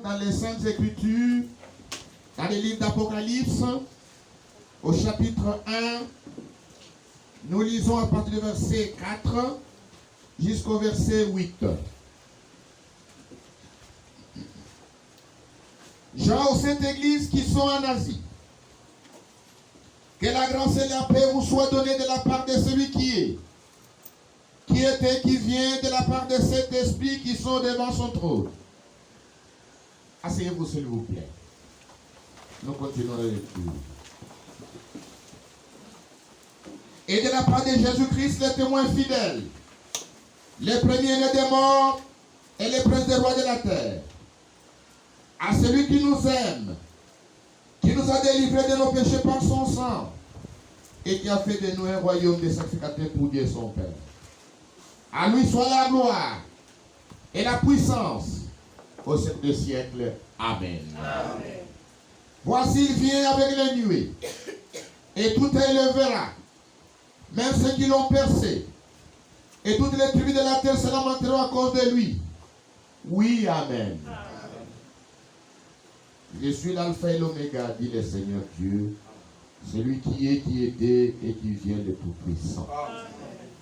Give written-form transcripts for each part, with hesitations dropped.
dans les Saintes Écritures, dans le livre d'Apocalypse, au chapitre 1, nous lisons à partir du verset 4 jusqu'au verset 8. Gens aux saintes églises qui sont en Asie, que la grâce et la paix vous soient données de la part de celui qui était, qui vient, de la part de cet esprit qui sont devant son trône. Asseyez-vous s'il vous plaît. Nous continuons la lecture. Et de la part de Jésus-Christ, le témoin fidèle, le premier des morts et le prince des rois de la terre, à celui qui nous aime, qui nous a délivrés de nos péchés par son sang, et qui a fait de nous un royaume de sacrificateurs pour Dieu son Père. À lui soit la gloire et la puissance au siècle des siècles. Amen. Amen. Voici, il vient avec les nuées, et tout élèvera, même ceux qui l'ont percé, et toutes les tribus de la terre se lamenteront à cause de lui. Oui, Amen. Amen. Je suis l'alpha et l'oméga, dit le Seigneur Dieu, celui qui est, qui était et qui vient de Tout-Puissant.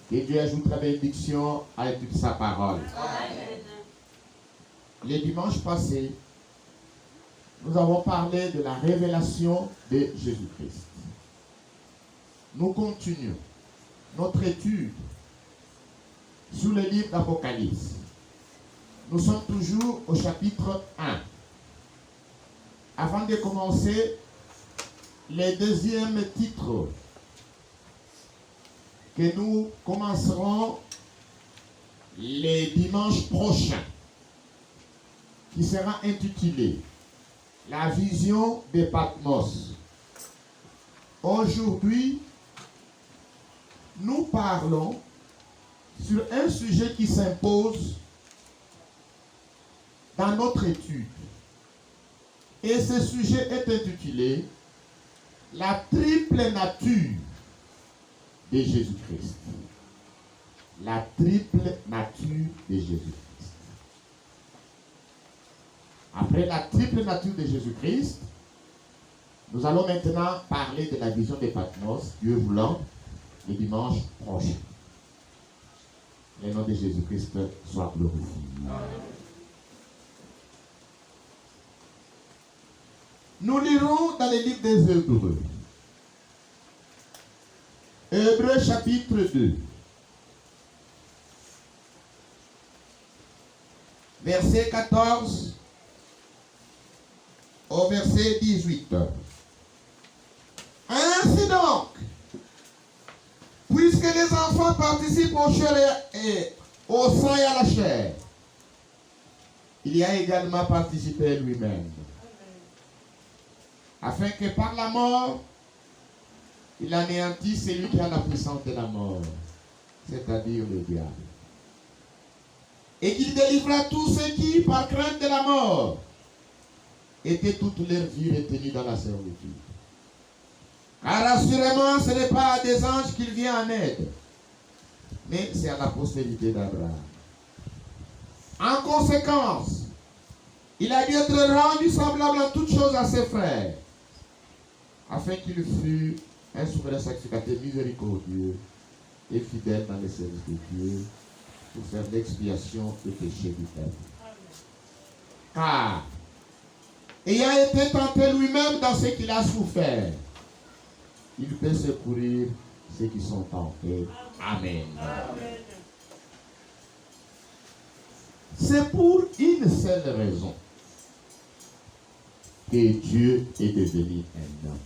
Et Dieu ajoute la bénédiction à toute sa parole. Amen. Le dimanche passé, nous avons parlé de la révélation de Jésus-Christ. Nous continuons notre étude sous le livre d'Apocalypse. Nous sommes toujours au chapitre 1. Avant de commencer, le deuxième titre que nous commencerons les dimanches prochains, qui sera intitulé La vision de Patmos. Aujourd'hui, nous parlons sur un sujet qui s'impose dans notre étude. Et ce sujet est intitulé La triple nature de Jésus-Christ. La triple nature de Jésus-Christ. Après la triple nature de Jésus-Christ, nous allons maintenant parler de la vision de Patmos, Dieu voulant, le dimanche prochain. Le nom de Jésus-Christ soit glorifié. Amen. Nous lirons dans le livre des Hébreux. Hébreux chapitre 2. Verset 14 au verset 18. Ainsi donc, puisque les enfants participent au chair et au sang et à la chair, il y a également participé lui-même, afin que par la mort, il anéantisse celui qui a la puissance de la mort, c'est-à-dire le diable. Et qu'il délivra tous ceux qui, par crainte de la mort, étaient toute leur vie retenus dans la servitude. Car assurément, ce n'est pas à des anges qu'il vient en aide, mais c'est à la postérité d'Abraham. En conséquence, il a dû être rendu semblable en toutes choses à ses frères, afin qu'il fût un souverain sacrificateur miséricordieux et fidèle dans les services de Dieu pour faire l'expiation des péchés du peuple. Car, ayant été tenté lui-même dans ce qu'il a souffert, il peut secourir ceux qui sont tentés. Amen. Amen. C'est pour une seule raison que Dieu est devenu un homme.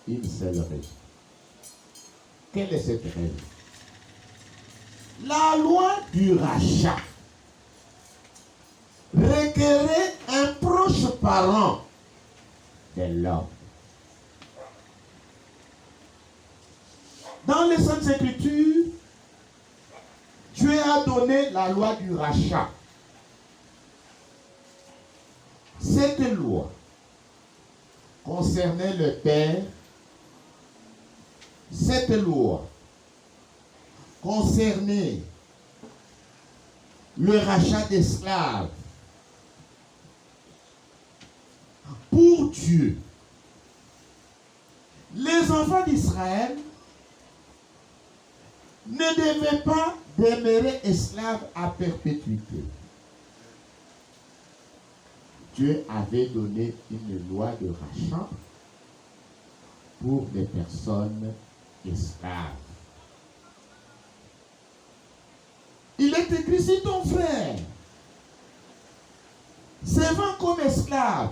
Une seule raison. Quelle est cette raison? La loi du rachat requérait un proche parent de l'homme. Dans les Saintes Écritures, Dieu a donné la loi du rachat. Cette loi concernait le père. Cette loi concernait le rachat d'esclaves. Pour Dieu, les enfants d'Israël ne devaient pas demeurer esclaves à perpétuité. Dieu avait donné une loi de rachat pour des personnes esclaves. Il est écrit, si ton frère se vend comme esclave,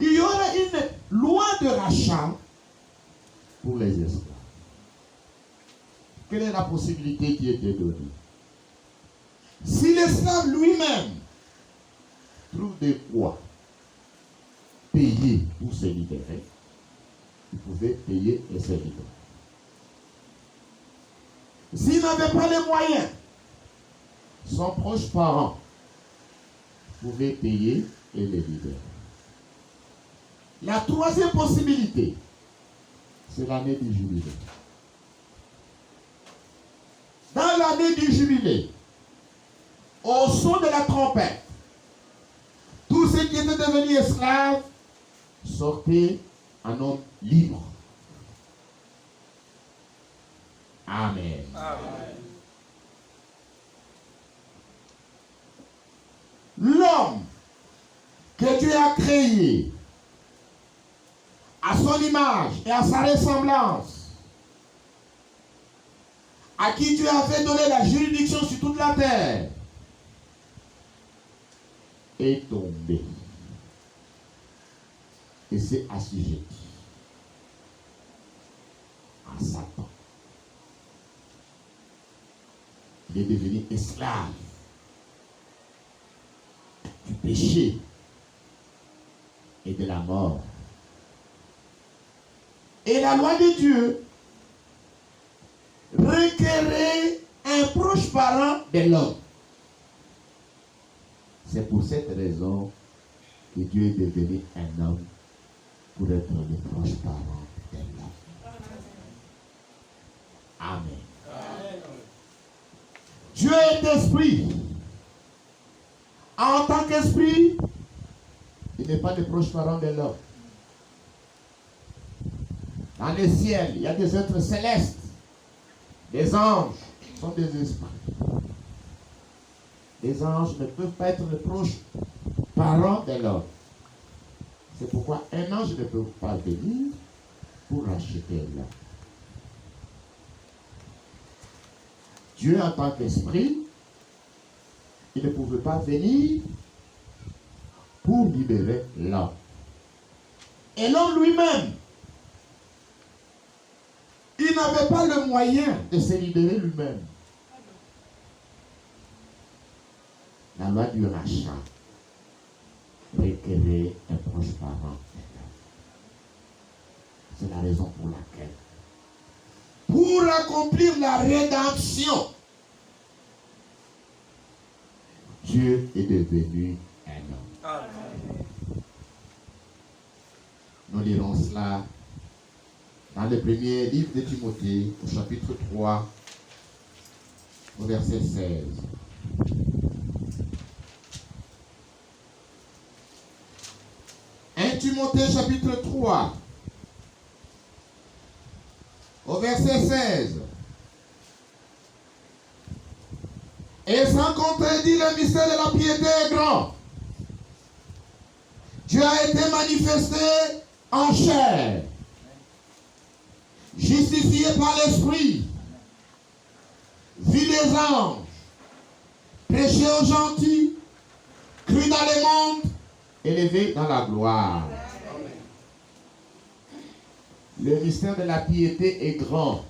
il y aura une loi de rachat pour les esclaves. Quelle est la possibilité qui était donnée? Si l'esclave lui-même trouve de quoi payer pour se libérer, il pouvait payer et se libérer. S'il n'avait pas les moyens, son proche parent pouvait payer et les libérer. La troisième possibilité, c'est l'année du jubilé. Dans l'année du jubilé, au son de la trompette, tous ceux qui étaient devenus esclaves sortaient en homme libre. Amen. Amen. L'homme que Dieu a créé à son image et à sa ressemblance, à qui Dieu avait donné la juridiction sur toute la terre, est tombé et s'est assujetti à Satan. Il est devenu esclave du péché et de la mort. Et la loi de Dieu requérait un proche parent de l'homme. C'est pour cette raison que Dieu est devenu un homme pour être le proche parent de l'homme. Amen. Amen. Dieu est esprit. En tant qu'esprit, il n'est pas le proche parent de l'homme. Dans le ciel, il y a des êtres célestes. Les anges sont des esprits. Les anges ne peuvent pas être les proches parents de l'homme. C'est pourquoi un ange ne peut pas venir pour racheter l'homme. Dieu, en tant qu'esprit, il ne pouvait pas venir pour libérer l'homme. Et l'homme lui-même, il n'avait pas le moyen de se libérer lui-même. La loi du rachat requérait un proche parent. C'est la raison pour laquelle, pour accomplir la rédemption, Dieu est devenu un homme. Amen. Nous lirons cela dans le premier livre de Timothée, au chapitre 3, au verset 16. 1 Timothée, chapitre 3, au verset 16. Et sans contredire, le mystère de la piété est grand. Dieu a été manifesté en chair, justifié par l'Esprit, vu des anges, prêché aux gentils, cru dans le monde, élevé dans la gloire. Le mystère de la piété est grand.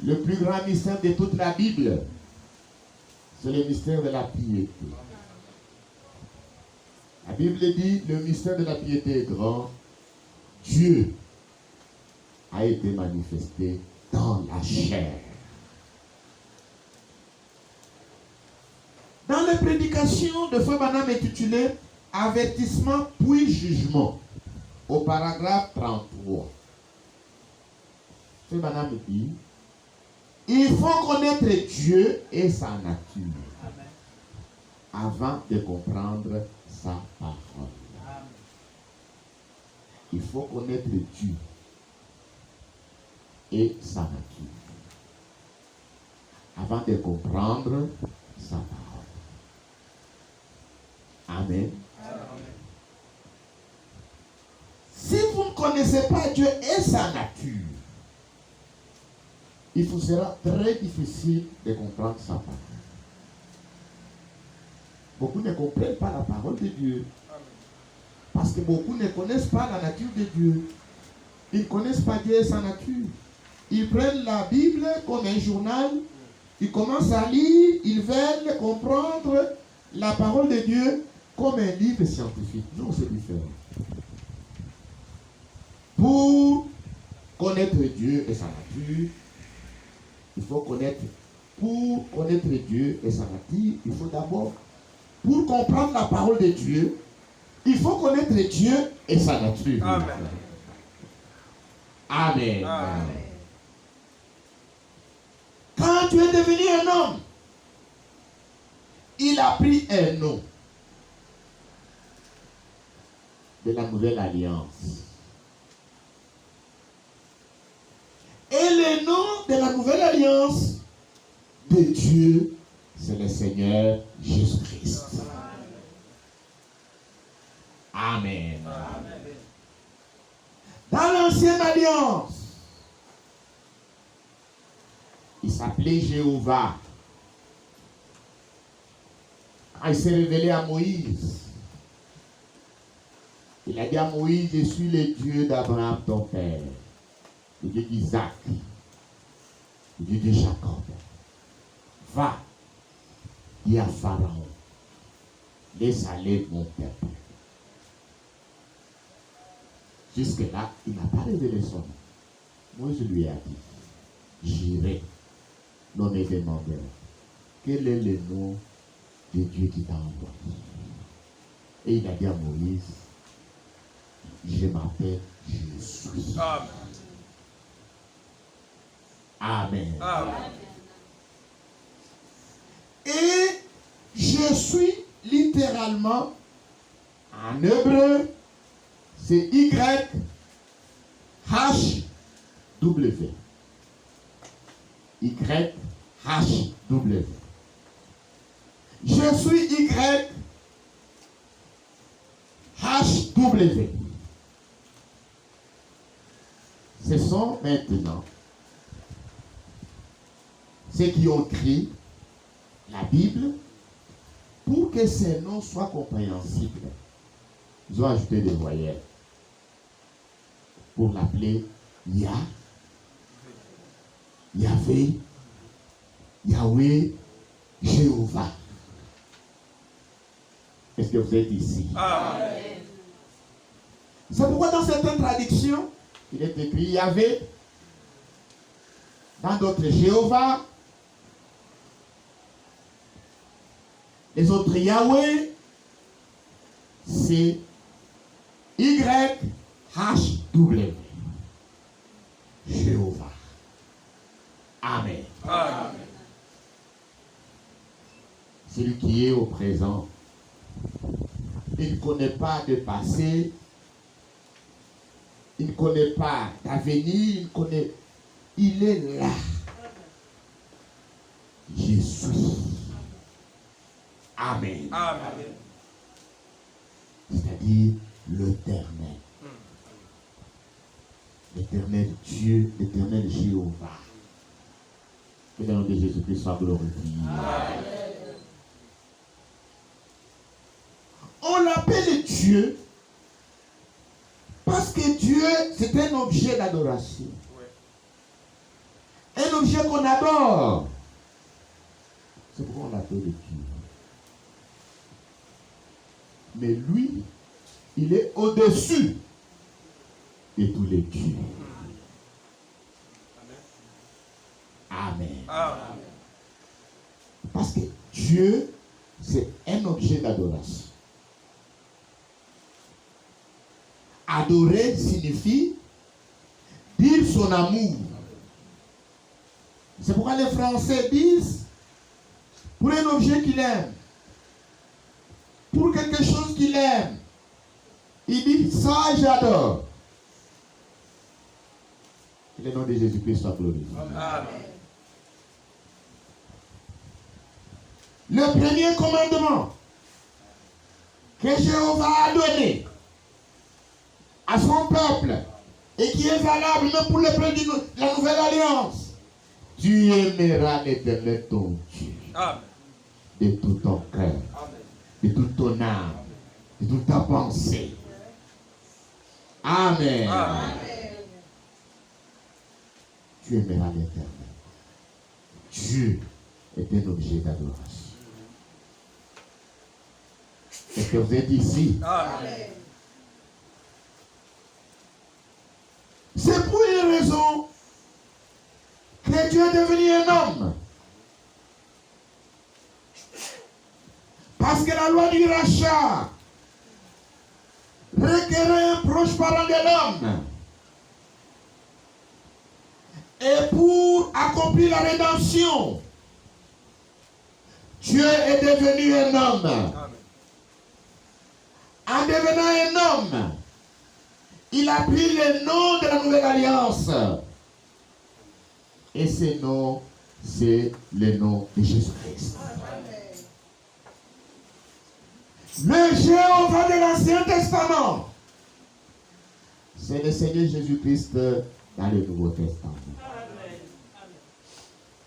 Le plus grand mystère de toute la Bible, c'est le mystère de la piété. La Bible dit, le mystère de la piété est grand. Dieu a été manifesté dans la chair. Dans les prédications de Frère Branham intitulées Avertissement puis jugement, au paragraphe 33, Frère Branham dit, Il faut connaître Dieu et sa nature avant de comprendre sa parole. Il faut connaître Dieu et sa nature avant de comprendre sa parole. Amen. Si vous ne connaissez pas Dieu et sa nature, il vous sera très difficile de comprendre sa parole. Beaucoup ne comprennent pas la parole de Dieu. Parce que beaucoup ne connaissent pas la nature de Dieu. Ils ne connaissent pas Dieu et sa nature. Ils prennent la Bible comme un journal. Ils commencent à lire. Ils veulent comprendre la parole de Dieu comme un livre scientifique. Non, c'est différent. Pour connaître Dieu et sa nature, il faut connaître. Pour connaître Dieu et sa nature, il faut d'abord, pour comprendre la parole de Dieu, il faut connaître Dieu et sa nature. Amen. Amen. Amen. Quand tu es devenu un homme, il a pris un nom de la nouvelle alliance. Et le nom de la nouvelle alliance de Dieu, c'est le Seigneur Jésus-Christ. Amen. Amen. Dans l'ancienne alliance, il s'appelait Jéhovah. Quand il s'est révélé à Moïse, il a dit à Moïse, je suis le Dieu d'Abraham, ton père, le Dieu d'Isaac, le Dieu de Jacob. Va, dis à Pharaon, laisse aller mon peuple. Jusque-là, il n'a pas révélé son nom. Moïse lui a dit, j'irai, l'on me demandera, quel est le nom de Dieu qui t'a envoyé? Et il a dit à Moïse, je m'appelle Jésus. Amen. Amen. Amen. Et je suis littéralement, en hébreu, c'est YHW. YHW. Je suis YHW. Ce sont maintenant ceux qui ont écrit la Bible pour que ces noms soient compréhensibles. Ils ont ajouté des voyelles pour l'appeler Yah, Yahvé, Yahweh, Jéhovah. Est-ce que vous êtes ici? Amen. C'est pourquoi dans certaines traductions, il est écrit Yahvé, dans d'autres Jéhovah, les autres Yahweh, c'est YHW. Jéhovah. Amen. Amen. Celui qui est au présent, il ne connaît pas de passé, il ne connaît pas d'avenir, il est là. Je suis. Amen. Amen. C'est-à-dire l'Éternel. L'éternel Dieu, l'éternel Jéhovah. Que le nom de Jésus-Christ soit glorifié. On l'appelle Dieu parce que Dieu, c'est un objet d'adoration. Un objet qu'on adore. C'est pourquoi on l'appelle Dieu. Mais lui, il est au-dessus de tous les dieux. Amen. Amen. Parce que Dieu, c'est un objet d'adoration. Adorer signifie dire son amour. C'est pourquoi les Français disent, pour un objet qu'il aime, pour quelque chose qu'il aime, il dit, ça j'adore. Que le nom de Jésus-Christ soit glorifié. Amen. Le premier commandement que Jéhovah a donné à son peuple et qui est valable même pour le peuple de la nouvelle alliance. Tu aimeras l'Éternel ton Dieu de tout ton cœur, de toute ton âme, de toute ta pensée. Amen. Amen. Tu aimeras l'Éternel. Dieu est un objet d'adoration. Est-ce que vous êtes ici? Amen. C'est pour une raison que Dieu est devenu un homme. Parce que la loi du rachat requérait un proche parent de l'homme. Et pour accomplir la rédemption, Dieu est devenu un homme. Amen. En devenant un homme, il a pris le nom de la nouvelle alliance. Et ce nom, c'est le nom de Jésus-Christ. Le Jéhovah de l'Ancien Testament, c'est le Seigneur Jésus-Christ dans le Nouveau Testament.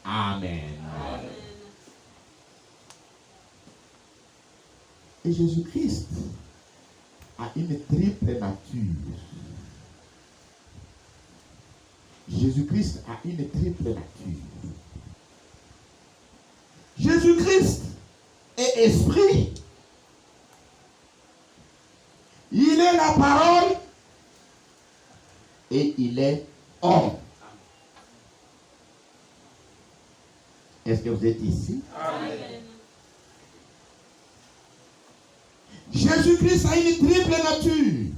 Amen. Amen. Et Jésus-Christ a une triple nature. Jésus-Christ a une triple nature. Jésus-Christ est esprit. Il est la parole et il est homme. Est-ce que vous êtes ici? Amen. Jésus-Christ a une triple nature.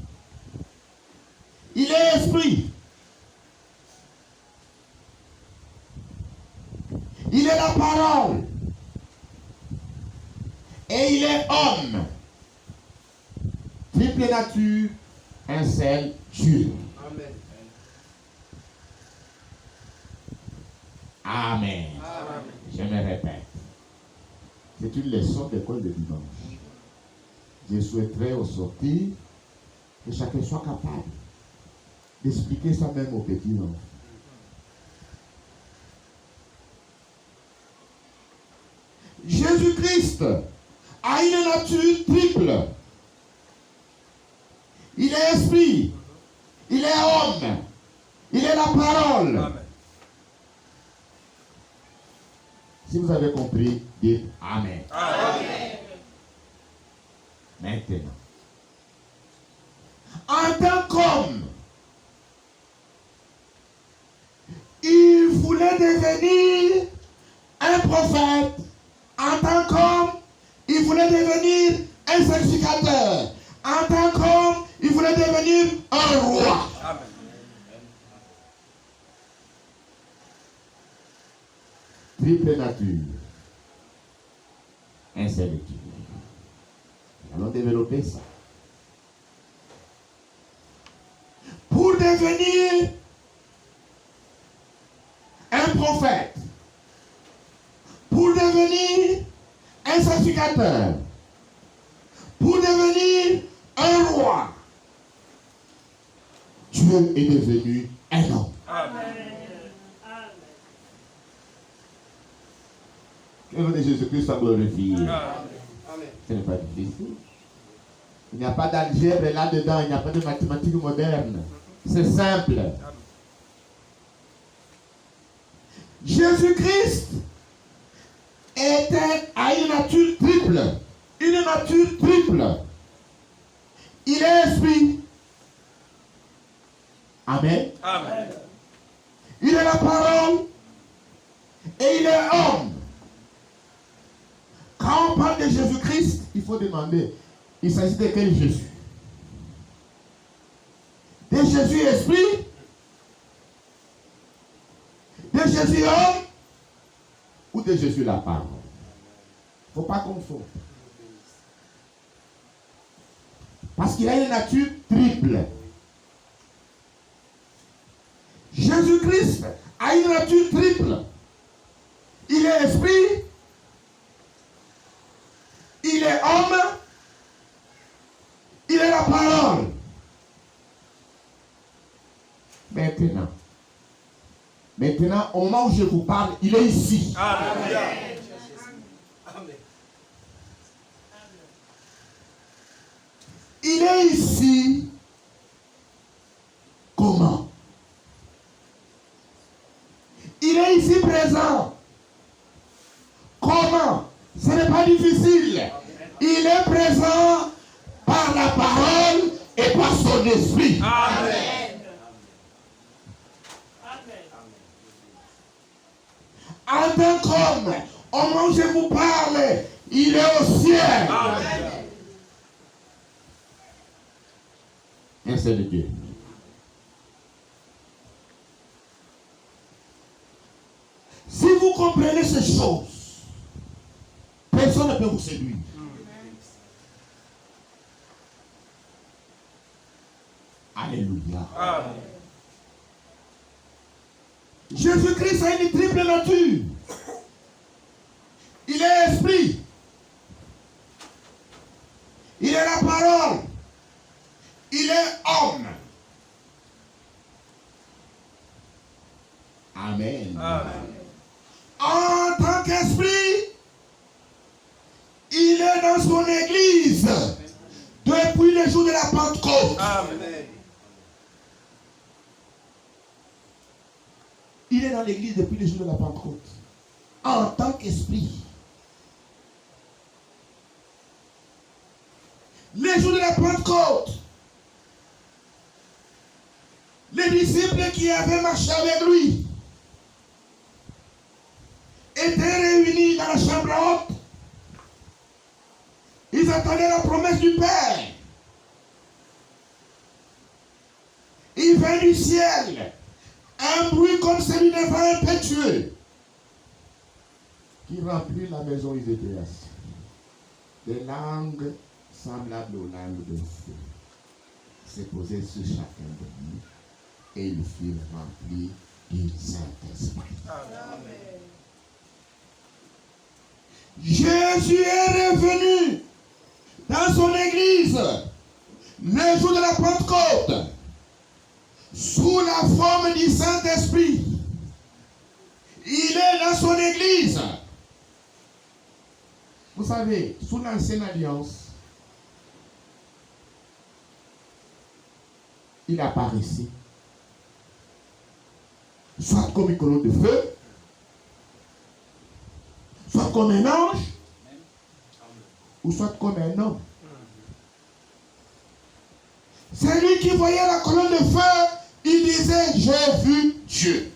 Il est esprit. Il est la parole. Et il est homme. Triple nature, un seul Dieu. Amen. Amen. Amen. Je me répète. C'est une leçon d'école de dimanche. Je souhaiterais au sortir que chacun soit capable d'expliquer ça même aux petits enfants. Jésus-Christ a une nature triple. Il est esprit, il est homme, il est la parole. Amen. Si vous avez compris, dites Amen. Amen. Maintenant, en tant qu'homme, il voulait devenir un prophète. En tant qu'homme, il voulait devenir un sacrificateur. En tant qu'homme, il voulait devenir un roi. Amen. Triple nature. Un seul Dieu. Allons développer ça. Pour devenir un prophète, pour devenir un sacrificateur, pour devenir un roi, Dieu est devenu un homme. Amen. Que le nom de Jésus-Christ soit glorifié. Ce n'est pas difficile. Il n'y a pas d'algèbre là-dedans, il n'y a pas de mathématiques modernes. C'est simple. Jésus-Christ a une nature triple. Une nature triple. Il est esprit. Amen. Amen. Il est la parole et il est homme. Quand on parle de Jésus-Christ, il faut demander, il s'agit de quel Jésus? De Jésus esprit? De Jésus homme? Écoutez Jésus la parole. Il ne faut pas confondre. Parce qu'il a une nature triple. Jésus-Christ a une nature triple. Il est esprit, il est homme, il est la parole. Maintenant, au moment où je vous parle, il est ici. Amen. Il est ici. Comment? Il est ici présent. Comment? Ce n'est pas difficile. Il est présent par la parole et par son esprit. Amen. En tant qu'homme, au moment où je vous parle, il est au ciel. Amen. Merci de Dieu. Si vous comprenez ces choses, personne ne peut vous séduire. Alléluia. Amen. Jésus-Christ a une triple nature. Il est esprit. Il est la parole. Il est homme. Amen. Amen. En tant qu'esprit, il est dans son église depuis le jour de la Pentecôte. Amen. Il est dans l'église depuis le jour de la Pentecôte. En tant qu'esprit. Les jours de la Pentecôte, les disciples qui avaient marché avec lui étaient réunis dans la chambre haute. Ils attendaient la promesse du Père. Il vint du ciel un bruit comme celui d'un vent impétueux qui remplit la maison où ils étaient assis. Des langues semblables aux langues de feu s'est posé sur chacun de nous et ils furent remplis du Saint-Esprit. Amen. Jésus est revenu dans son église le jour de la Pentecôte sous la forme du Saint-Esprit. Il est dans son église. Vous savez, sous l'ancienne alliance, il apparaissait soit comme une colonne de feu, soit comme un ange, ou soit comme un homme. C'est lui qui voyait la colonne de feu, il disait, j'ai vu Dieu.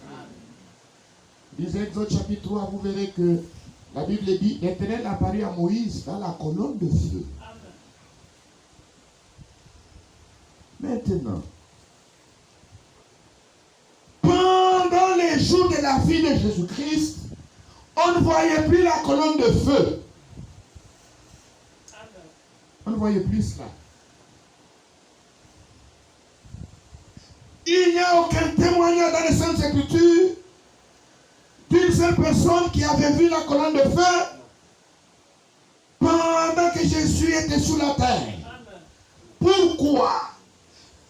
Lisez Exode chapitre 3, vous verrez que la Bible dit, l'Éternel apparut à Moïse dans la colonne de feu. Maintenant, pendant les jours de la vie de Jésus-Christ, on ne voyait plus la colonne de feu. On ne voyait plus cela. Il n'y a aucun témoignage dans les Saintes Écritures d'une seule personne qui avait vu la colonne de feu pendant que Jésus était sous la terre. Pourquoi?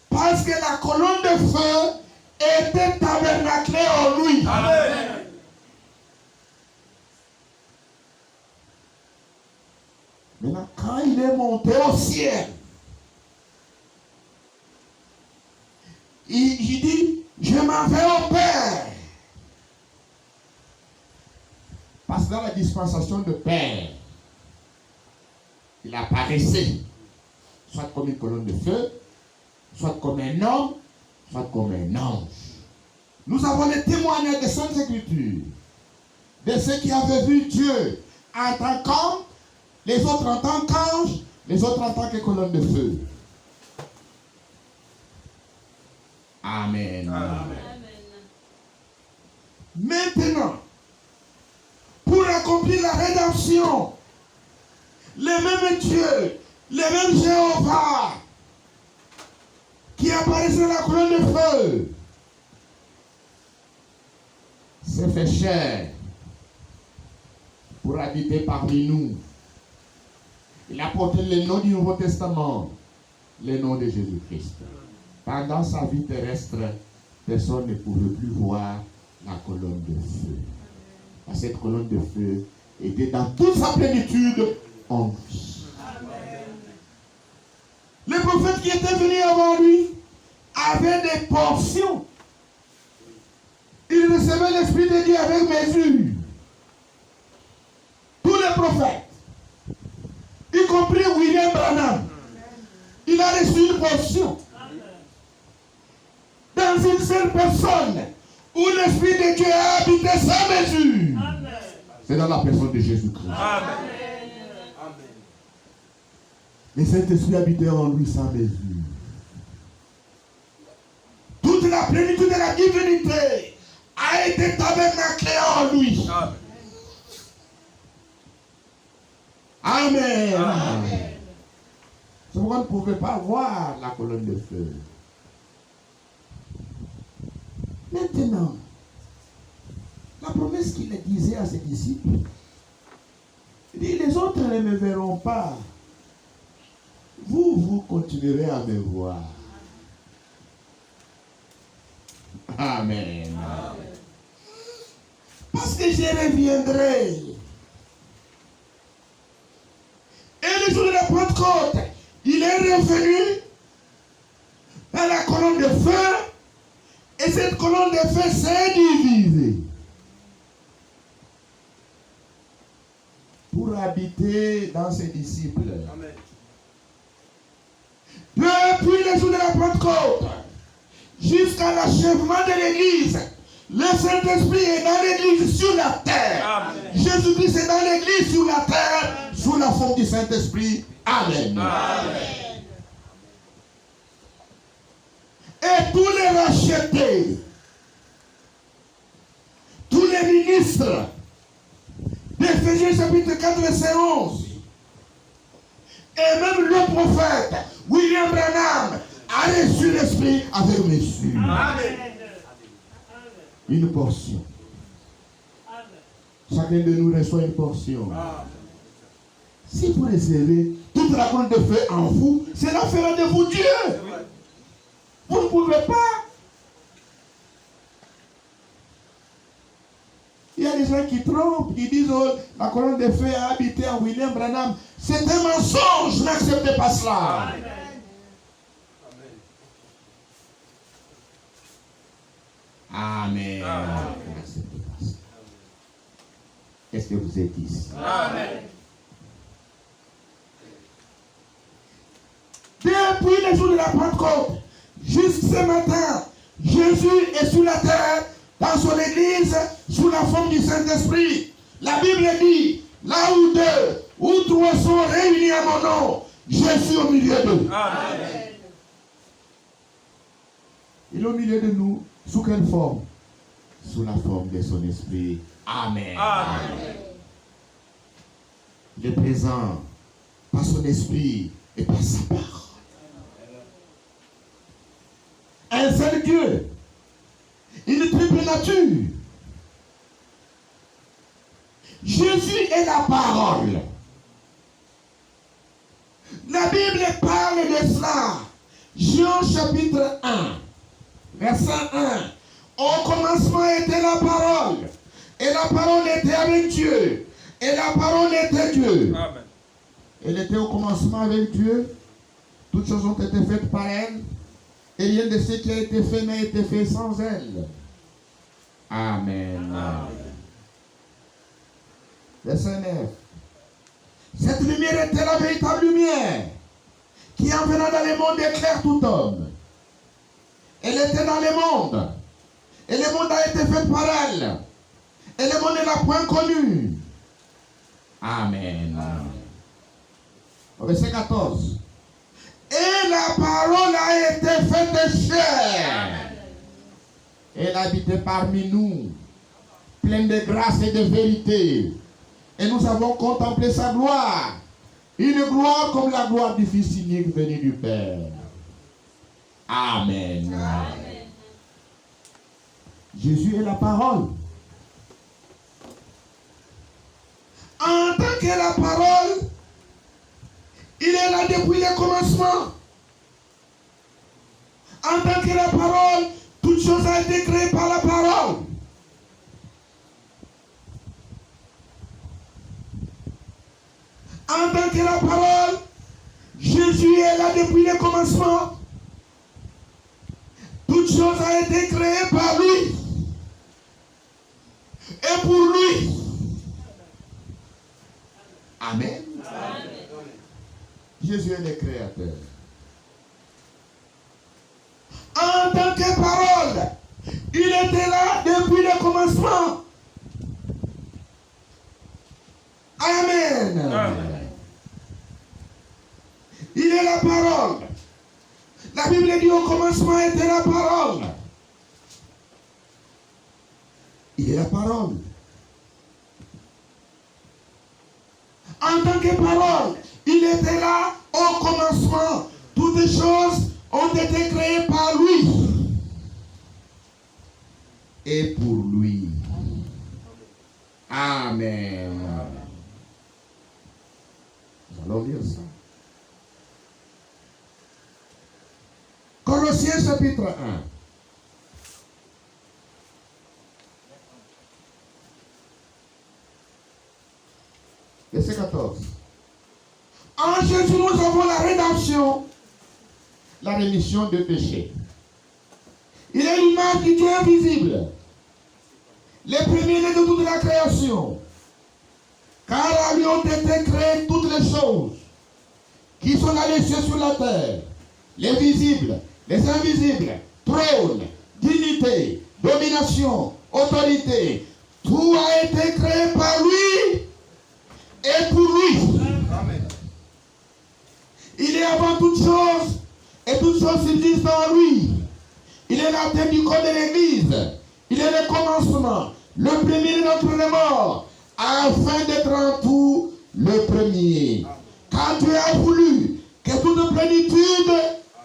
Parce que la colonne de feu était tabernaclée en lui. Amen. Maintenant, quand il est monté au ciel, il dit, je m'en vais au Père. Parce que dans la dispensation de Père, il apparaissait, soit comme une colonne de feu, soit comme un homme, soit comme un ange. Nous avons les témoignages des Saintes Écritures, de ceux qui avaient vu Dieu en tant qu'homme, les autres en tant qu'ange, les autres en tant que colonne de feu. Amen. Amen. Maintenant, pour accompli la rédemption. Les mêmes dieux, les mêmes Jéhovah qui apparaissent dans la colonne de feu s'est fait chair pour habiter parmi nous. Il a porté le nom du Nouveau Testament, le nom de Jésus-Christ. Pendant sa vie terrestre, personne ne pouvait plus voir la colonne de feu. Cette colonne de feu était dans toute sa plénitude en lui. Les prophètes qui étaient venus avant lui avaient des portions. Ils recevaient l'Esprit de Dieu avec mesure. Tous les prophètes, y compris William Branham, il a reçu une portion. Dans une seule personne, où l'Esprit de Dieu a habité sans mesure. C'est dans la personne de Jésus-Christ. Amen. Le Saint-Esprit habitait en lui sans mesure. Toute la plénitude de la divinité a été tabernaclée en lui. Amen. Amen. C'est pourquoi on ne pouvait pas voir la colonne de feu. Maintenant, la promesse qu'il disait à ses disciples, il dit, les autres ne me verront pas. Vous continuerez à me voir. Amen. Amen. Parce que je reviendrai. Et le jour de la Pentecôte, il est revenu dans la colonne de feu. Et cette colonne de feu s'est divisée pour habiter dans ses disciples. Amen. Depuis le jour de la Pentecôte jusqu'à l'achèvement de l'Église, le Saint-Esprit est dans l'Église sur la terre. Jésus-Christ est dans l'Église sur la terre sous la forme du Saint-Esprit. Amen. Amen. Et tous les rachetés, tous les ministres d'Éphésiens chapitre 4 verset 11, et même le prophète William Branham a reçu l'Esprit avec mesure. Amen. Une portion. Chacun de nous reçoit une portion. Si vous recevez toute la colonne de feu en vous, cela fera de vous Dieu. Vous ne pouvez pas. Il y a des gens qui trompent, ils disent oh, la colonne de feu a habité en William Branham. C'est un mensonge, n'acceptez pas cela. Amen. Amen. N'acceptez pas cela. Qu'est-ce que vous êtes ici? Amen. Depuis le jour de la Pentecôte, jusqu'à ce matin, Jésus est sur la terre, dans son église, sous la forme du Saint-Esprit. La Bible dit, là où deux ou trois sont réunis à mon nom, je suis au milieu d'eux. Amen. Il est au milieu de nous, sous quelle forme? Sous la forme de son esprit. Amen. Amen. Il est présent par son esprit et par sa parole. Un seul Dieu, une triple nature. Jésus est la parole. La Bible parle de cela. Jean chapitre 1, verset 1. Au commencement était la parole. Et la parole était avec Dieu. Et la parole était Dieu. Amen. Elle était au commencement avec Dieu. Toutes choses ont été faites par elle. Et rien de ce qui a été fait n'a été fait sans elle. Amen. Amen. Verset 9. Cette lumière était la véritable lumière qui en venant dans le monde éclaire tout homme. Elle était dans le monde. Et le monde a été fait par elle. Et le monde ne l'a point connue. Amen. Amen. Au verset 14. Et la parole a été faite chair. Elle habitait parmi nous, pleine de grâce et de vérité. Et nous avons contemplé sa gloire. Une gloire comme la gloire du Fils unique venu du Père. Amen. Amen. Jésus est la parole. En tant que la parole, il est là depuis le commencement. En tant que la parole, toute chose a été créée par la parole. En tant que la parole, Jésus est là depuis le commencement. Toute chose a été créée par lui. Et pour lui. Amen. Amen. Jésus est le créateur. En tant que parole, il était là depuis le commencement. Amen. Amen. Il est la parole. La Bible dit au commencement était la parole. Il est la parole. En tant que parole, il était là au commencement. Toutes les choses ont été créées par lui. Et pour lui. Amen. Nous allons lire ça. Colossiens chapitre 1. Verset 14. En Jésus, nous avons la rédemption, la rémission de péché. Il est l'image du Dieu invisible, les premiers-nés de toute la création. Car à lui ont été créées toutes les choses qui sont dans les cieux sur la terre, les visibles, les invisibles, trône, dignité, domination, autorité. Tout a été créé par lui et pour lui. Amen. Il est avant toute chose et toute chose subsiste en lui. Il est la tête du corps de l'Église. Il est le commencement, le premier d'entre les morts, afin d'être en tout le premier. Car Dieu a voulu que toute plénitude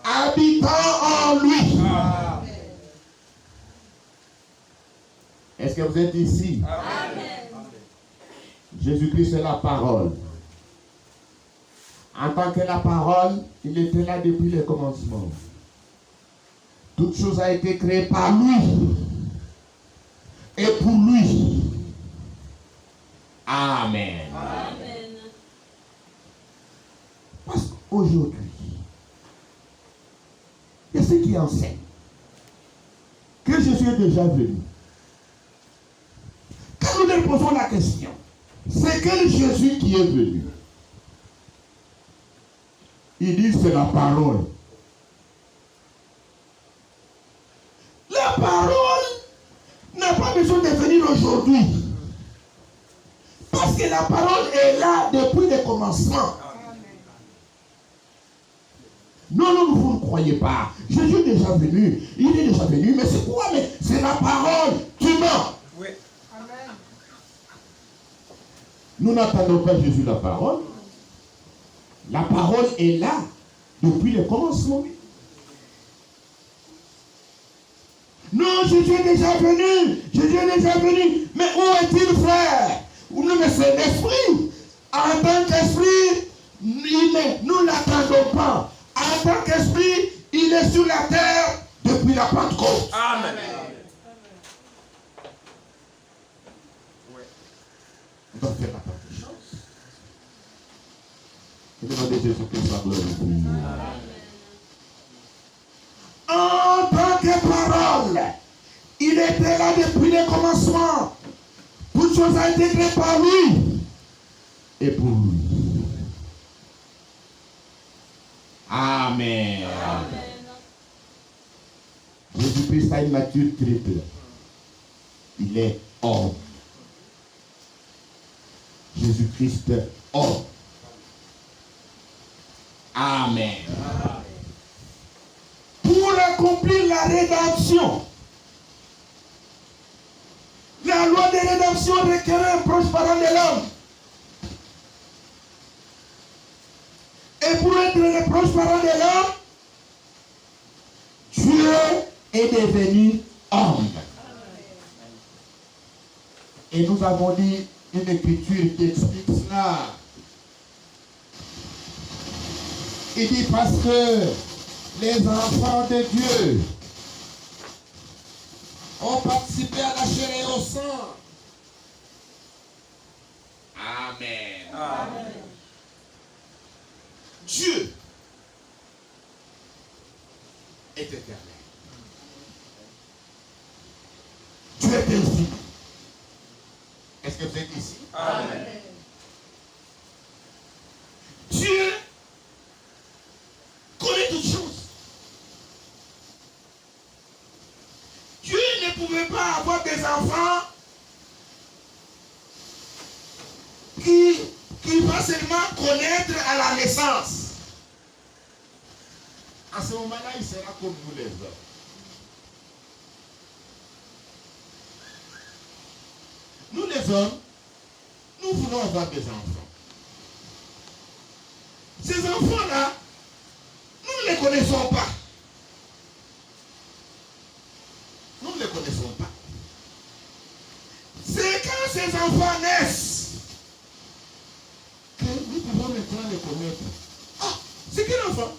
habitant en lui. Amen. Est-ce que vous êtes ici? Amen. Jésus-Christ est la parole. En tant que la parole, il était là depuis le commencement. Toute chose a été créée par lui et pour lui. Amen. Amen. Parce qu'aujourd'hui, il y a ceux qui enseignent que Jésus est déjà venu. Quand nous leur posons la question, c'est quel Jésus qui est venu? Ils disent c'est la parole. La parole n'a pas besoin de venir aujourd'hui. Parce que la parole est là depuis le commencement. Non, non, vous ne croyez pas. Jésus est déjà venu. Il est déjà venu. Mais c'est quoi? Mais c'est la parole qui ment. Oui. Nous n'attendons pas Jésus la parole. La parole est là depuis le commencement. Non, Jésus est déjà venu. Jésus est déjà venu. Mais où est-il, frère? Non, mais c'est l'esprit. En tant qu'esprit, nous n'attendons pas. En tant qu'esprit, il est sur la terre depuis la Pentecôte. Amen. On doit faire la part des choses. Et demander à Jésus-Christ la gloire. En tant que parole, il était là depuis le commencement. Toute chose a été créée par lui et pour lui. Amen. Amen. Jésus-Christ a une nature triple. Il est homme. Jésus-Christ homme. Amen. Pour accomplir la rédemption, la loi de rédemption requérait un proche parent de l'homme. Et pour être les proches parents de l'homme, Dieu est devenu homme. Et nous avons dit une écriture qui explique cela. Il dit parce que les enfants de Dieu ont participé à la chair et au sang. Amen. Amen. Dieu est éternel. Dieu est infini. Est-ce que vous êtes ici? Amen. Dieu connaît toutes choses. Dieu ne pouvait pas avoir des enfants qui va seulement connaître à la naissance. À ce moment-là, il sera comme nous les hommes. Nous les hommes, nous voulons avoir des enfants. Ces enfants-là, nous ne les connaissons pas. Nous ne les connaissons pas. C'est quand ces enfants naissent que nous pouvons maintenant les connaître. Ah, c'est quel enfant?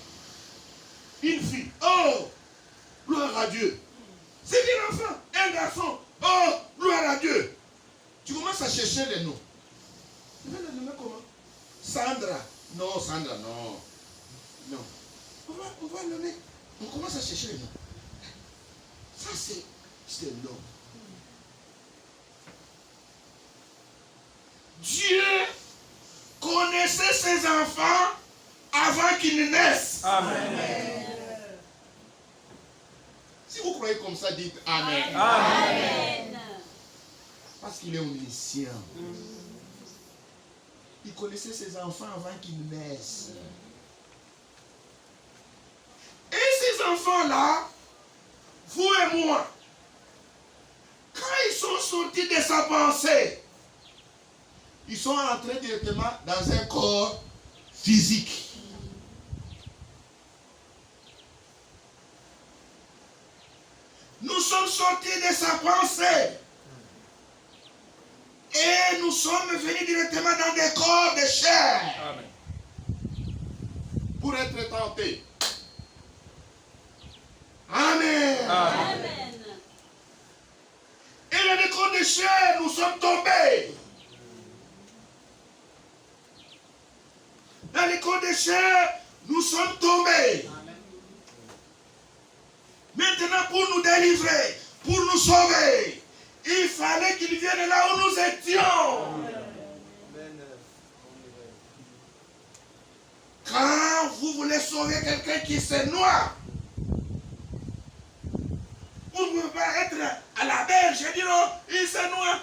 Une fille. Oh, gloire à Dieu. C'est quel enfant? Un garçon. Oh, gloire à Dieu. Tu commences à chercher les noms. Tu veux les nommer comment? Sandra. Non, Sandra, non. Non. On va nommer. On commence à chercher les noms. Ça, c'est l'homme. Dieu connaissait ses enfants avant qu'ils ne naissent. Amen. Si vous croyez comme ça, dites Amen. Amen. Parce qu'il est omniscient. Il connaissait ses enfants avant qu'ils naissent. Et ces enfants-là, vous et moi, quand ils sont sortis de sa pensée, ils sont entrés directement dans un corps physique. Nous sommes sortis de sa pensée. Et nous sommes venus directement dans des corps de chair. Amen. Pour être tentés. Amen. Amen. Et dans les corps de chair, nous sommes tombés. Dans les corps de chair, nous sommes tombés. Maintenant, pour nous délivrer, pour nous sauver, il fallait qu'il vienne là où nous étions. Quand vous voulez sauver quelqu'un qui se noie, vous ne pouvez pas être à la berge et dire oh, il se noie.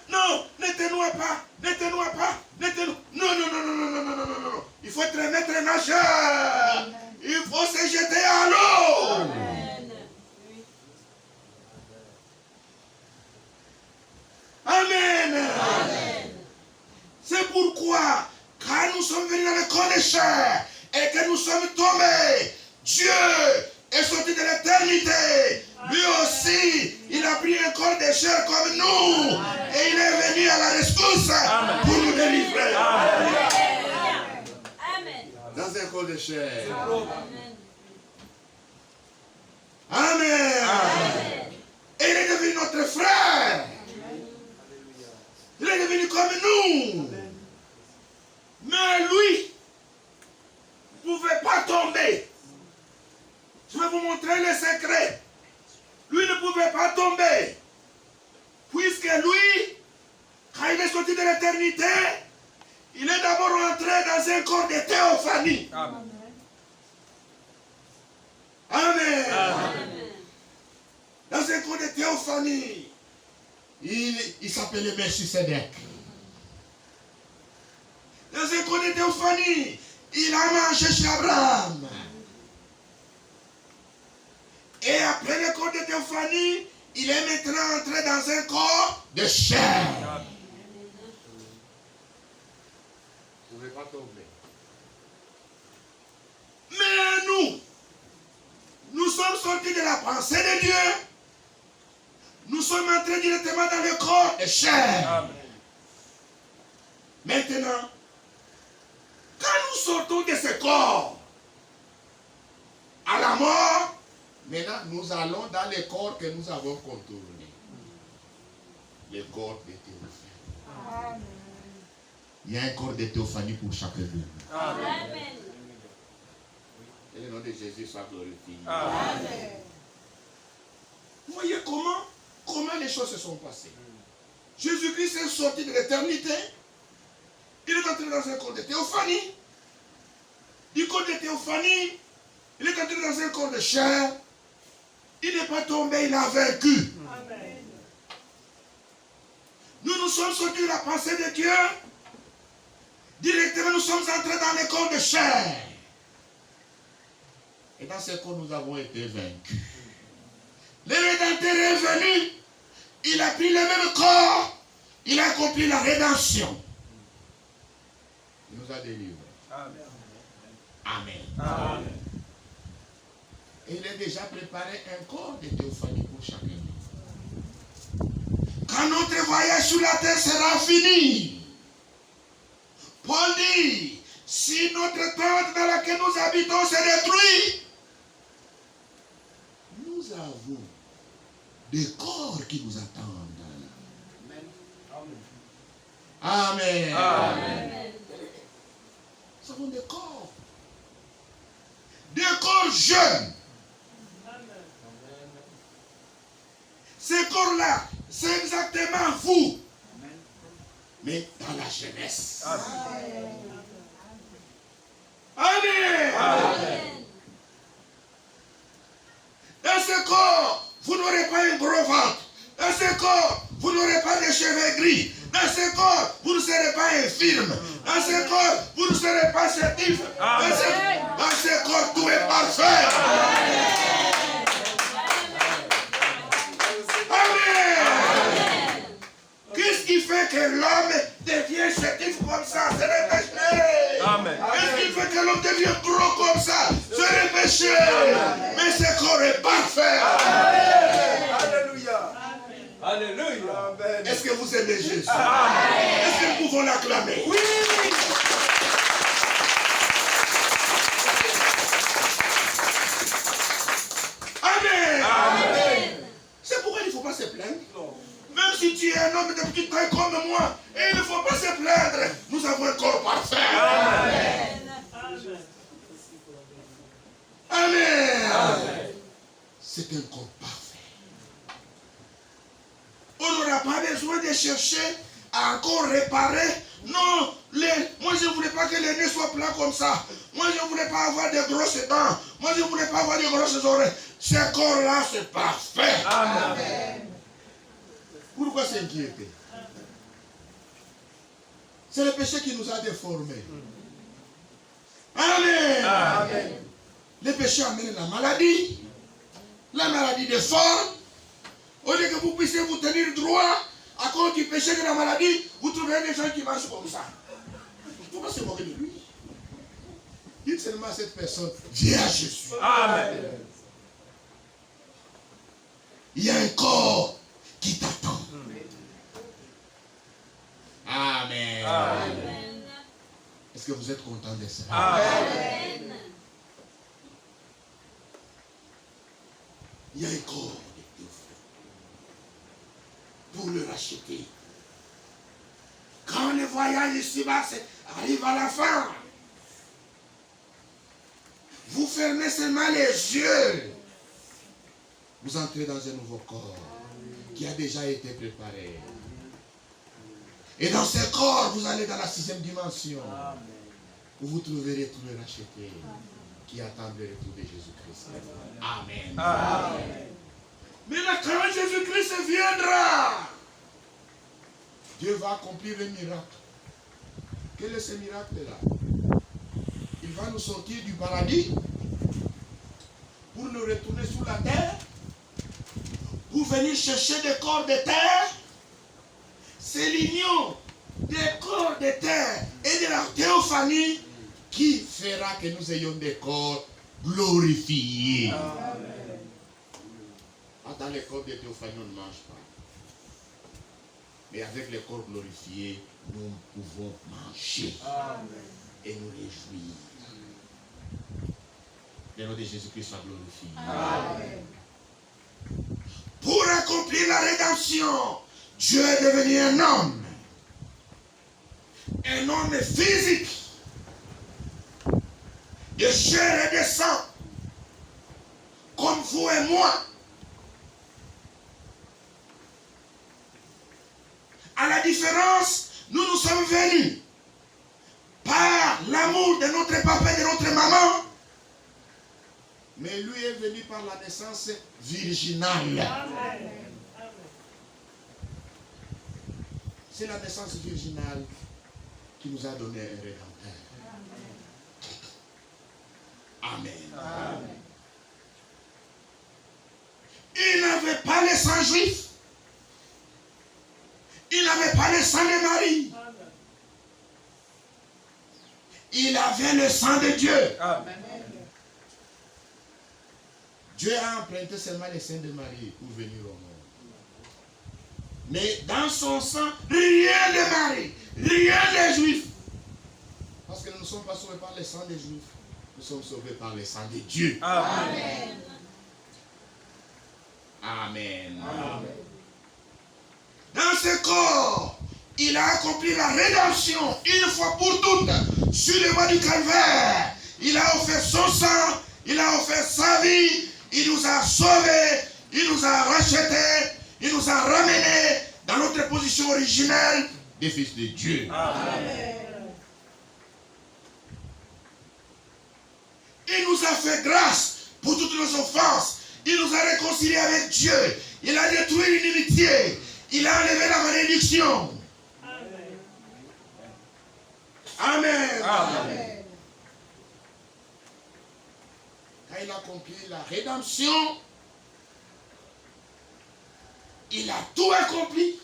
Non, ne te noie pas, ne te noie pas, ne te noie. Non. Il faut être un maître nageur. Il faut se jeter à l'eau. Amen. Amen. C'est pourquoi, quand nous sommes venus dans le corps de chair et que nous sommes tombés, Dieu est sorti de l'éternité. Lui aussi, il a pris un corps de chair comme nous. Et il est venu à la rescousse pour nous délivrer. Amen. Dans un corps de chair. Amen. Amen. Et il est devenu notre frère. Il est devenu comme nous. Mais lui ne pouvait pas tomber. Je vais vous montrer le secret. Lui ne pouvait pas tomber. Puisque lui, quand il est sorti de l'éternité, il est d'abord rentré dans un corps de théophanie. Amen. Amen. Amen. Dans un corps de théophanie. Il s'appelait Melchisedec. Dans un corps de théophanie, il a mangé chez Abraham. Et après le corps de théophanie, il est maintenant entré dans un corps de chair. Vous ne pouvez pas tomber. sortis de la pensée de Dieu, nous sommes entrés directement dans le corps de chair. Amen. Maintenant, quand nous sortons de ce corps à la mort, maintenant nous allons dans le corps que nous avons contourné. Le corps de Théophanie. Amen. Il y a un corps de Théophanie pour chacun de nous. Amen. Que le nom de Jésus soit glorifié. Amen. Vous voyez comment les choses se sont passées. Jésus-Christ est sorti de l'éternité. Il est entré dans un corps de Théophanie. Du corps de Théophanie, il est entré dans un corps de chair. Il n'est pas tombé, il a vaincu. Amen. Nous sommes sortis de la pensée de Dieu. Directement, nous sommes entrés dans le corps de chair. Et dans ce corps, nous avons été vaincus. Le Rédempteur est venu. Il a pris le même corps. Il a accompli la rédemption. Il nous a délivrés. Amen. Amen. Amen. Et il a déjà préparé un corps de Théophanie pour chacun de nous. Quand notre voyage sur la terre sera fini, Paul dit, si notre tente dans laquelle nous habitons se détruit, nous avons des corps qui nous attendent. Amen. Amen. Amen. Nous avons des corps. Des corps jeunes. Amen. Ces corps-là, c'est exactement vous. Amen. Mais dans la jeunesse. Amen. Amen. Amen. Dans ce corps, vous n'aurez pas un gros ventre. Dans ce corps, vous n'aurez pas de cheveux gris. Dans ce corps, vous ne serez pas infirme. Dans ce corps, vous ne serez pas sétif. Dans ce corps, tout est parfait. Amen. Qu'est-ce qui fait que l'homme devient sétif comme ça? C'est le péché. Qu'est-ce qui fait que l'homme devient gros comme ça? C'est le péché. Mais ce corps est parfait. Alléluia. Alléluia. Est-ce que vous aimez Jésus? Amen. Est-ce que nous pouvons l'acclamer? Oui. Amen. Amen. C'est pourquoi il ne faut pas se plaindre. Non. Même si tu es un homme de petite taille comme moi, et il ne faut pas se plaindre. Nous avons un corps parfait. Amen. Amen. Amen. C'est un corps parfait. On n'aura pas besoin de chercher à encore réparer. Non, moi je ne voulais pas que les nez soient plats comme ça. Moi je ne voulais pas avoir de grosses dents. Moi je ne voulais pas avoir de grosses oreilles. Ce corps-là, c'est parfait. Amen. Pourquoi s'inquiéter? C'est le péché qui nous a déformés. Amen. Amen. Le péché amène la maladie. La maladie déforme. Au lieu que vous puissiez vous tenir droit à cause du péché de la maladie, vous trouvez des gens qui marchent comme ça. Il ne faut pas se moquer de lui. Dites seulement à cette personne, viens à Jésus. Amen. Il y a un corps qui t'attend. Amen. Amen. Est-ce que vous êtes content de ça? Amen. Il y a un corps pour le racheter. Quand le voyage ici-bas arrive à la fin, vous fermez seulement les yeux. Vous entrez dans un nouveau corps qui a déjà été préparé. Et dans ce corps, vous allez dans la 6e dimension, où vous trouverez tout le racheté qui attend le retour de Jésus-Christ. Amen. Amen. Mais là, quand Jésus-Christ viendra, Dieu va accomplir le miracle. Quel est ce miracle-là? Il va nous sortir du paradis pour nous retourner sur la terre, pour venir chercher des corps de terre. C'est l'union des corps de terre et de la théophanie qui fera que nous ayons des corps glorifiés. Amen. Dans les corps de théophanie, on ne mange pas. Mais avec les corps glorifiés, nous pouvons manger. Amen. Et nous réjouir. Le nom de Jésus-Christ soit glorifié. Amen. Pour accomplir la rédemption, Dieu est devenu un homme. Un homme physique. De chair et de sang. Comme vous et moi. À la différence, nous sommes venus par l'amour de notre papa et de notre maman. Mais lui est venu par la naissance virginale. Amen. C'est la naissance virginale qui nous a donné un rédempteur. Amen. Amen. Il n'avait pas le sang juif. Il n'avait pas le sang de Marie. Il avait le sang de Dieu. Amen. Dieu a emprunté seulement le sang de Marie pour venir au monde. Mais dans son sang, rien de Marie, rien de Juifs. Parce que nous ne sommes pas sauvés par le sang des Juifs. Nous sommes sauvés par le sang de Dieu. Amen. Amen. Amen. Dans ce corps, il a accompli la rédemption une fois pour toutes sur le bois du calvaire. Il a offert son sang, il a offert sa vie, il nous a sauvés, il nous a rachetés, il nous a ramenés dans notre position originelle des fils de Dieu. Amen. Il nous a fait grâce pour toutes nos offenses. Il nous a réconciliés avec Dieu. Il a détruit l'inimitié. Il a enlevé la malédiction. Amen. Amen. Amen. Quand il a accompli la rédemption, il a tout accompli.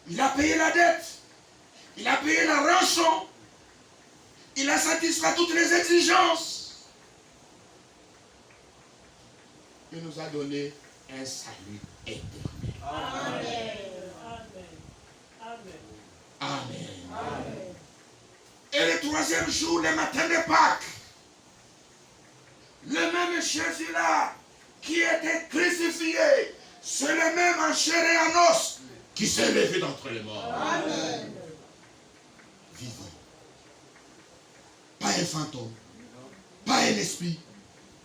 Il a payé la dette. Il a payé la rançon. Il a satisfait toutes les exigences. Il nous a donné un salut éternel. Amen. Amen. Amen. Amen. Et le troisième jour, le matin de Pâques, le même Jésus-là qui était crucifié, c'est le même en chair et en os qui s'est levé d'entre les morts. Amen. Vivant. Pas un fantôme, pas un esprit,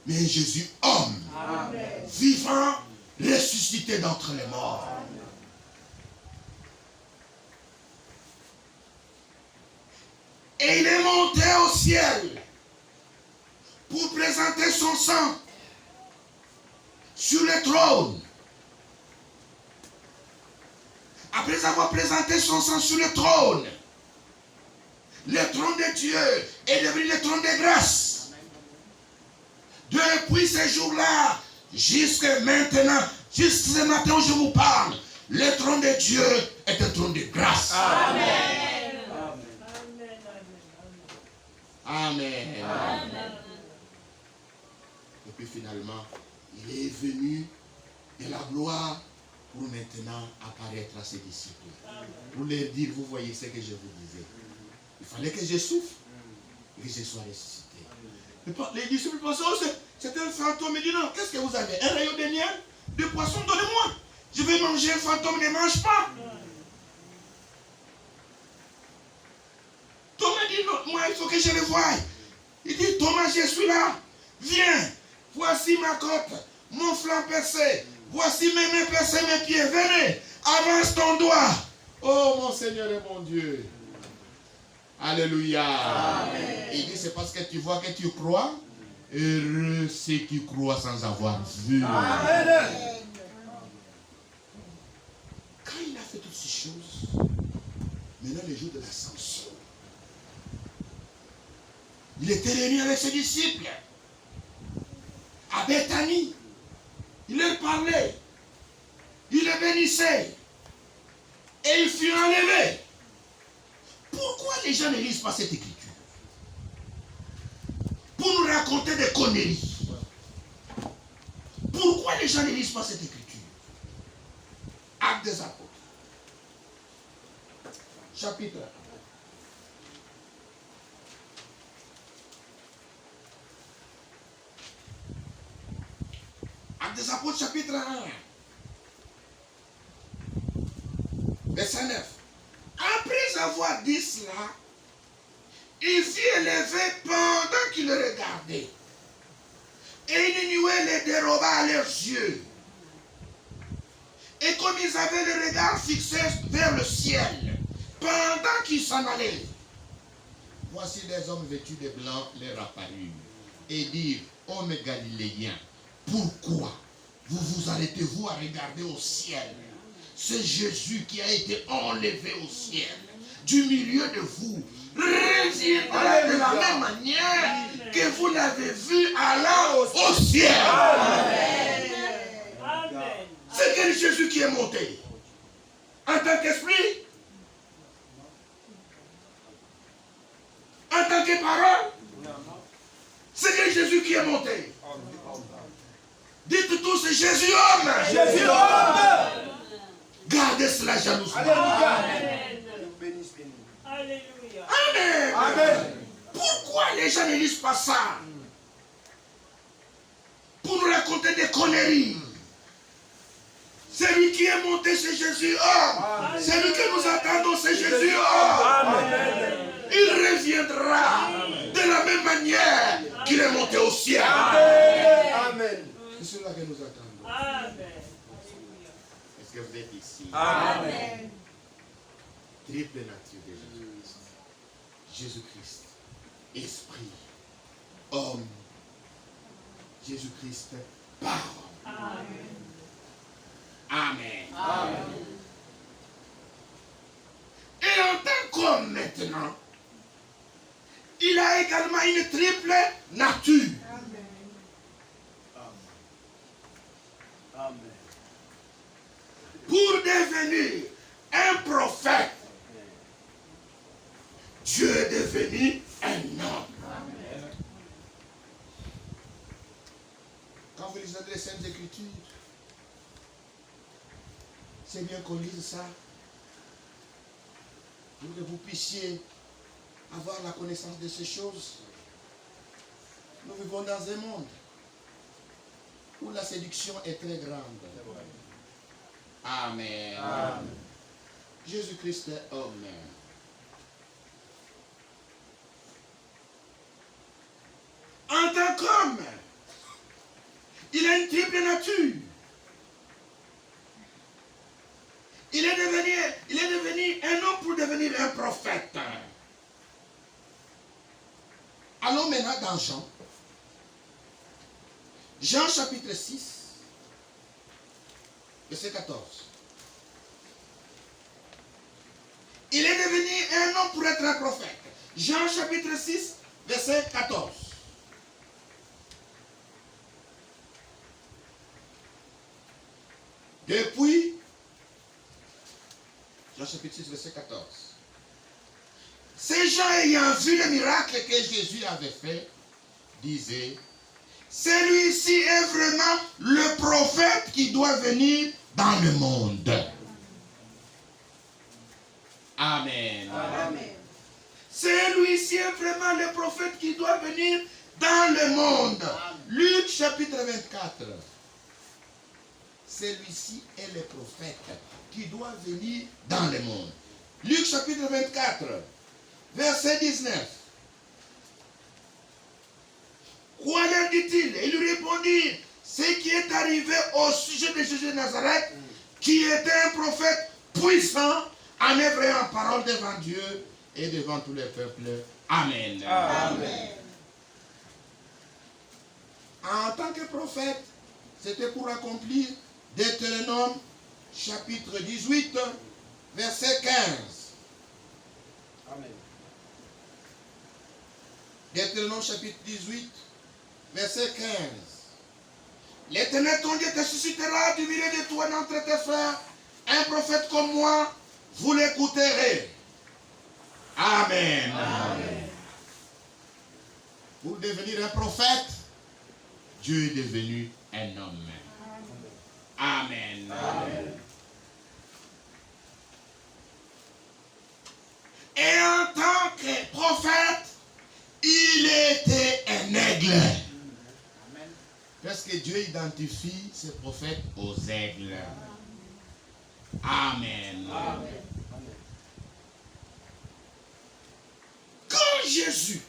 mais un Jésus homme. Amen. Vivant, ressuscité d'entre les morts. Amen. Et il est monté au ciel pour présenter son sang sur le trône. Après avoir présenté son sang sur le trône de Dieu est devenu le trône de grâce. Depuis ce jour-là, jusqu'à maintenant, jusqu'à ce matin où je vous parle, le trône de Dieu est un trône de grâce. Amen. Amen. Amen. Amen. Et puis finalement, il est venu de la gloire pour maintenant apparaître à ses disciples. Pour leur dire, vous voyez ce que je vous disais. Il fallait que je souffre et que je sois ressuscité. Les disciples pensaient, oh, c'est un fantôme. Il dit, non, qu'est-ce que vous avez? Un rayon de miel? De poisson, donnez-moi. Je vais manger un fantôme, ne mange pas. Thomas dit, non, moi, il faut que je le voie. Il dit, Thomas, je suis là. Viens, voici ma côte, mon flanc percé. Voici mes mains percées, mes pieds. Venez, avance ton doigt. Oh, mon Seigneur et mon Dieu. Alléluia. Amen. Il dit, c'est parce que tu vois que tu crois. Heureux ceux qui croient sans avoir vu. Amen. Quand il a fait toutes ces choses, maintenant le jour de l'ascension, il était réuni avec ses disciples à Béthanie. Il leur parlait, il les bénissait et il fut enlevé. Pourquoi les gens ne lisent pas cette écriture? Pour nous raconter des conneries. Pourquoi les gens ne lisent pas cette écriture? Actes des apôtres. Chapitre 1. Actes des apôtres, chapitre 1. Verset 9. Après avoir dit cela, il fut élevé pendant qu'il le regardait. Et une nuée les déroba à leurs yeux. Et comme ils avaient le regard fixé vers le ciel, pendant qu'ils s'en allaient, voici des hommes vêtus de blanc leur apparurent et dirent, hommes galiléens, pourquoi vous arrêtez-vous à regarder au ciel? C'est Jésus qui a été enlevé au ciel du milieu de vous. Reviendra de la même manière que vous l'avez vu allant au ciel. Amen. C'est quel Jésus qui est monté? En tant qu'esprit? En tant que parole? C'est quel Jésus qui est monté? Dites tous, c'est Jésus homme. Jésus homme. Gardez cela jalousement. Amen. Bénisse. Alléluia. Amen. Amen. Pourquoi les gens ne lisent pas ça? Pour nous raconter des conneries. Celui qui est monté, c'est Jésus homme. Celui que nous attendons, c'est Jésus homme. Amen. Il reviendra de la même manière qu'il est monté au ciel. Amen. C'est cela que nous attendons. Amen. Est-ce que vous êtes ici? Amen. Triple nature de Jésus-Christ. Jésus-Christ, esprit, homme. Jésus-Christ, parole. Amen. Amen. Amen. Et en tant qu'homme maintenant, il a également une triple nature. Amen. Pour devenir un prophète, Dieu est devenu un homme. Quand vous lisez les Saintes Écritures, c'est bien qu'on lise ça pour que vous puissiez avoir la connaissance de ces choses. Nous vivons dans un monde où la séduction est très grande. Amen. Amen. Jésus-Christ est homme. En tant qu'homme, il a une triple nature. Il est devenu un homme pour devenir un prophète. Allons maintenant dans Jean. Jean chapitre 6, verset 14. Il est devenu un homme pour être un prophète. Jean chapitre 6, verset 14. Depuis, Jean chapitre 6, verset 14. Ces gens ayant vu le miracle que Jésus avait fait, disaient, celui-ci est vraiment le prophète qui doit venir dans le monde. Amen. Amen. Celui-ci est vraiment le prophète qui doit venir dans le monde. Luc chapitre 24. Celui-ci est le prophète qui doit venir dans le monde. Luc chapitre 24, verset 19. Quoi leur dit-il? Il lui répondit, ce qui est arrivé au sujet de Jésus de Nazareth, qui était un prophète puissant, en œuvre et en parole devant Dieu et devant tous les peuples. Amen. Amen. En tant que prophète, c'était pour accomplir Deutéronome chapitre 18, verset 15. Amen. Deutéronome chapitre 18, verset 15. L'Éternel ton Dieu te suscitera du milieu de toi d'entre tes frères un prophète comme moi, vous l'écouterez. Amen. Amen. Pour devenir un prophète, Dieu est devenu un homme. Amen. Et en tant que prophète, il était un aigle. Parce que Dieu identifie ses prophètes aux aigles. Amen. Quand Jésus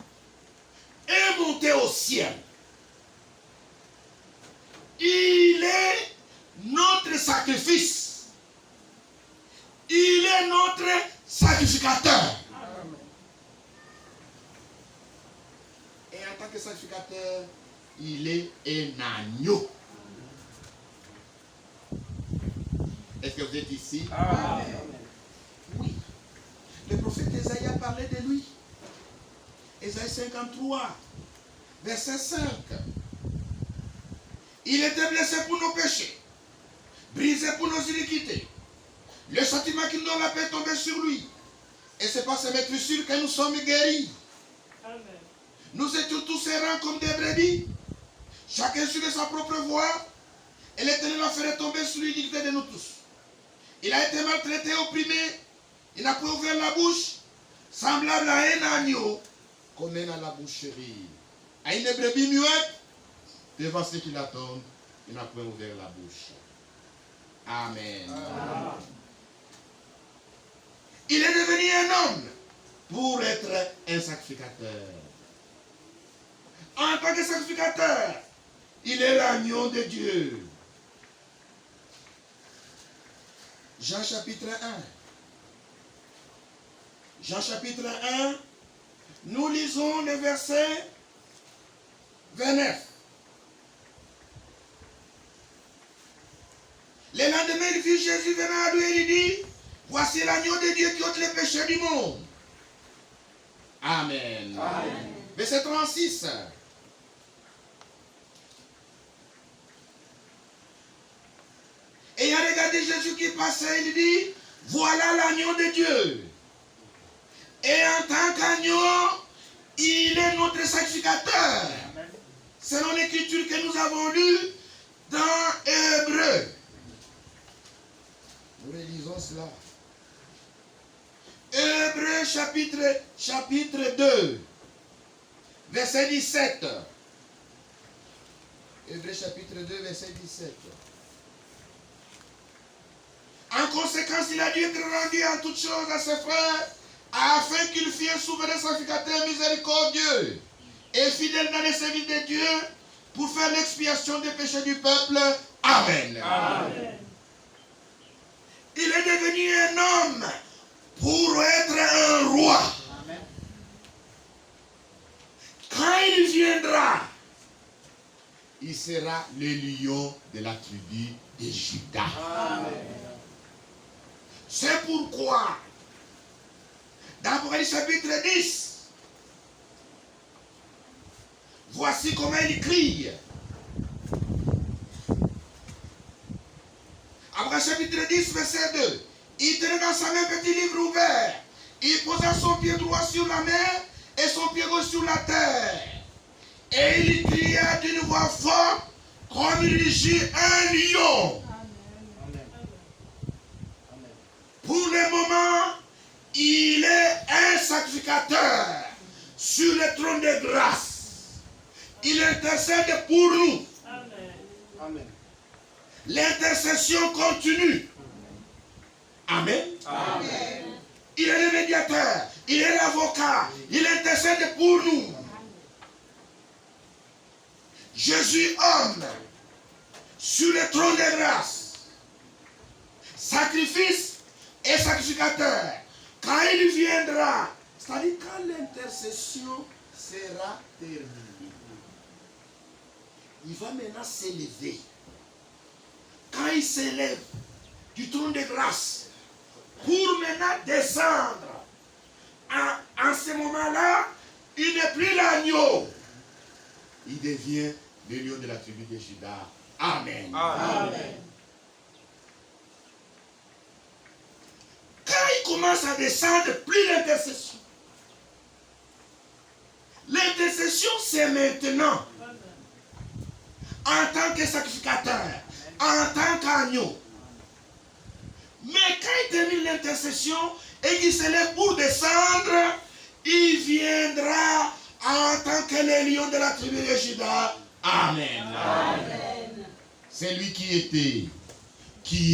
est monté au ciel, il est notre sacrifice. Il est notre sacrificateur. Et en tant que sacrificateur, il est un agneau. Est-ce que vous êtes ici? Amen. Oui. Le prophète Ésaïe a parlé de lui. Ésaïe 53, verset 5. Il était blessé pour nos péchés, brisé pour nos iniquités. Le châtiment qui nous donne la paix est tombé sur lui. Et c'est par ses meurtrissures que nous sommes guéris. Amen. Nous étions tous errants comme des brebis, chacun suivait sa propre voie, et l'Éternel a fait tomber sur l'iniquité de nous tous. Il a été maltraité, opprimé, il n'a pas ouvert la bouche, semblable à un agneau qu'on mène à la boucherie. À une brebis muette, devant ceux qui l'attendent, il n'a pas ouvert la bouche. Amen. Il est devenu un homme pour être un sacrificateur. En tant que sacrificateur, il est l'agneau de Dieu. Jean chapitre 1. Jean chapitre 1, nous lisons le verset 29. Le lendemain, il vit Jésus venant à lui et il dit, voici l'agneau de Dieu qui ôte les péchés du monde. Amen. Amen. Verset 36. Et il a regardé Jésus qui passait, il dit, voilà l'agneau de Dieu. Et en tant qu'agneau, il est notre sacrificateur. Selon l'écriture que nous avons lue dans Hébreu. Nous relisons cela. Hébreu chapitre 2, verset 17. Hébreu chapitre 2, verset 17. En conséquence, il a dû être rendu en toutes choses à ses frères, afin qu'il fût un souverain sacrificateur miséricordieux et fidèle dans les services de Dieu, pour faire l'expiation des péchés du peuple. Amen. Amen. Il est devenu un homme pour être un roi. Amen. Quand il viendra, il sera le lion de la tribu de Juda. Amen. C'est pourquoi, dans Apocalypse chapitre 10, voici comment il crie. Apocalypse chapitre 10, verset 2. Il tenait dans sa main un petit livre ouvert. Il posa son pied droit sur la mer et son pied gauche sur la terre. Et il cria d'une voix forte, comme il rugit un lion. Amen. Amen. Pour le moment, il est un sacrificateur sur le trône de grâce. Il intercède pour nous. Amen. Amen. L'intercession continue. Amen. Amen. Il est le médiateur, il est l'avocat, il intercède pour nous. Jésus, homme, sur le trône de grâce, sacrifice et sacrificateur. Quand il viendra, c'est-à-dire quand l'intercession sera terminée, il va maintenant s'élever. Quand il s'élève du trône de grâce, pour maintenant descendre, en ce moment-là, il n'est plus l'agneau. Il devient le lion de la tribu de Juda. Amen. Amen. Quand il commence à descendre, plus l'intercession. L'intercession, c'est maintenant. En tant que sacrificateur, en tant qu'agneau. termine l'intercession et qu'il se lève pour descendre, il viendra en tant que le lion de la tribu de Juda. Amen. Amen. C'est lui qui était, qui